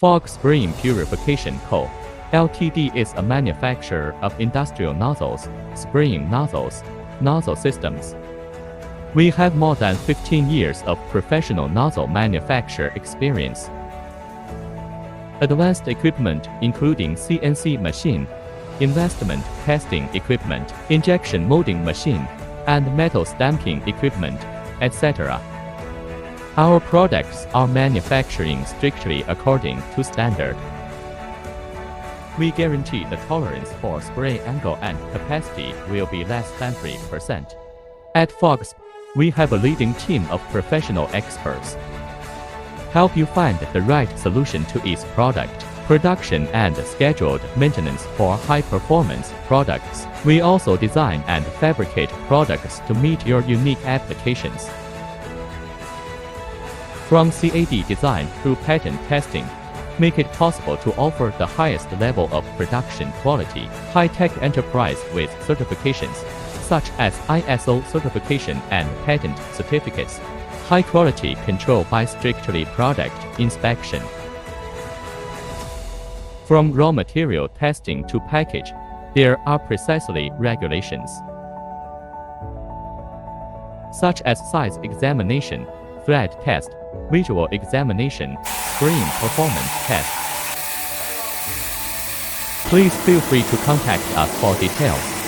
FOGSP Spring Purification Co. Ltd. is a manufacturer of industrial nozzles, spraying nozzles, nozzle systems. We have more than 15 years of professional nozzle manufacture experience. Advanced equipment including CNC machine, investment testing equipment, injection molding machine, and metal stamping equipment, etc. Our products are manufacturing strictly according to standard. We guarantee the tolerance for spray angle and capacity will be less than 3%. At FOGSP, we have a leading team of professional experts. Help you find the right solution to each product, production and scheduled maintenance for high-performance products. We also design and fabricate products to meet your unique applications. From CAD design through patent testing, make it possible to offer the highest level of production quality, high-tech enterprise with certifications, such as ISO certification and patent certificates, high-quality control by strictly product inspection. From raw material testing to package, there are precisely regulations, such as size examination, thread test, visual examination, screen performance test. Please feel free to contact us for details.